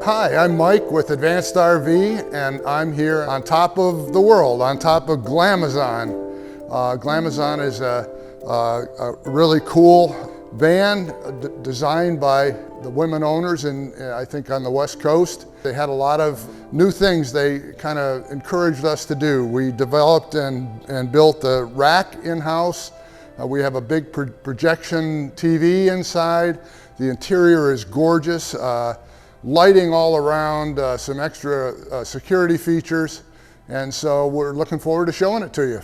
Hi, I'm Mike with Advanced RV, and I'm here on top of the world, on top of Glamazon. Glamazon is a really cool van designed by the women owners I think on the West Coast. They had a lot of new things they kind of encouraged us to do. We developed and built a rack in-house. We have a big projection TV inside. The interior is gorgeous. Lighting all around, some extra security features, and so we're looking forward to showing it to you.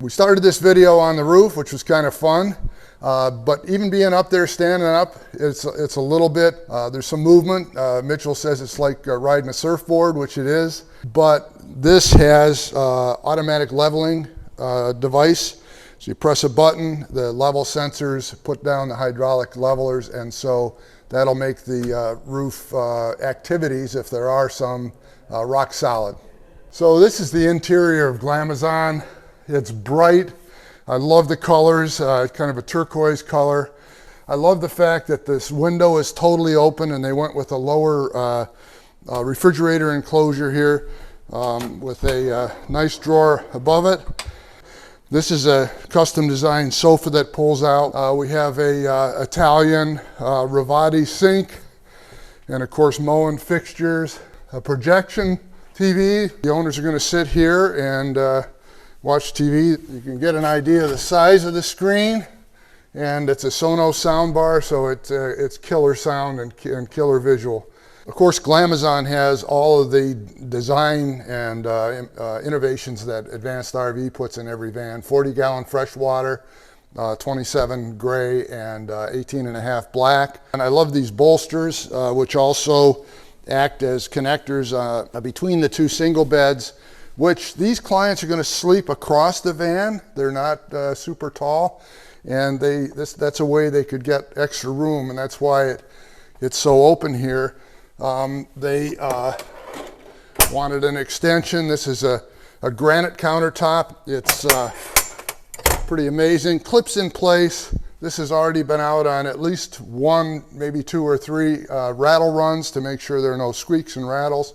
We started this video on the roof, which was kind of fun, but even being up there, standing up, it's a little bit, there's some movement. Mitchell says it's like riding a surfboard, which it is, but this has automatic leveling device. So you press a button, the level sensors put down the hydraulic levelers, and so that'll make the roof activities, if there are some, rock solid. So this is the interior of Glamazon. It's bright. I love the colors, kind of a turquoise color. I love the fact that this window is totally open, and they went with a lower refrigerator enclosure here with a nice drawer above it. This is a custom designed sofa that pulls out. We have a Italian Ravati sink, and of course Moen fixtures, a projection TV. The owners are going to sit here and watch TV. You can get an idea of the size of the screen, and it's a Sonos soundbar, so it's killer sound and killer visual. Of course, Glamazon has all of the design and innovations that Advanced RV puts in every van. 40-gallon freshwater, 27 gray, and 18.5 black. And I love these bolsters, which also act as connectors between the two single beds, which these clients are going to sleep across the van. They're not super tall, and that's a way they could get extra room, and that's why it's so open here. They wanted an extension. This is a granite countertop. It's pretty amazing. Clips in place. This has already been out on at least one, maybe two or three rattle runs to make sure there are no squeaks and rattles.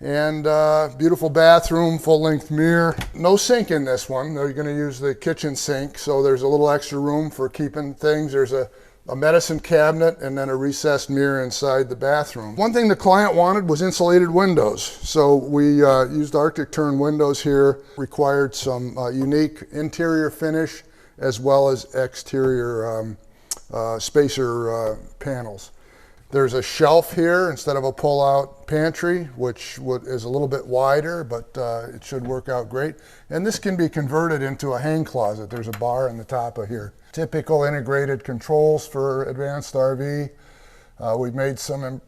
And beautiful bathroom, full-length mirror. No sink in this one. They're going to use the kitchen sink, so there's a little extra room for keeping things. There's a medicine cabinet and then a recessed mirror inside the bathroom. One thing the client wanted was insulated windows. So we used Arctic Tern windows here, required some unique interior finish as well as exterior spacer panels. There's a shelf here instead of a pull-out pantry, which is a little bit wider, but it should work out great. And this can be converted into a hang closet. There's a bar on the top of here. Typical integrated controls for Advanced RV. We've made some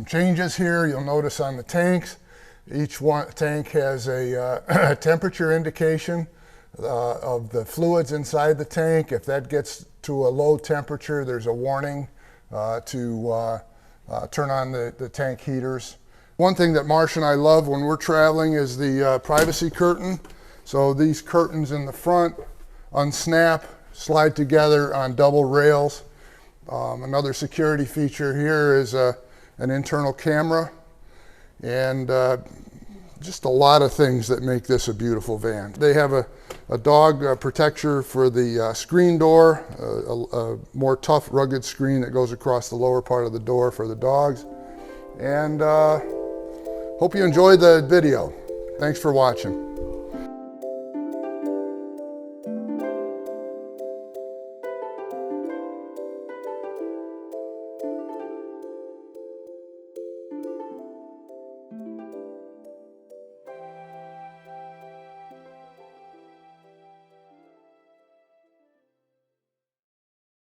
changes here. You'll notice on the tanks, each tank has a temperature indication of the fluids inside the tank. If that gets to a low temperature, there's a warning to turn on the tank heaters. One thing that Marsh and I love when we're traveling is the privacy curtain. So these curtains in the front unsnap, slide together on double rails. Another security feature here is an internal camera, and just a lot of things that make this a beautiful van. They have a dog protector for the screen door, a more tough, rugged screen that goes across the lower part of the door for the dogs. And hope you enjoyed the video. Thanks for watching.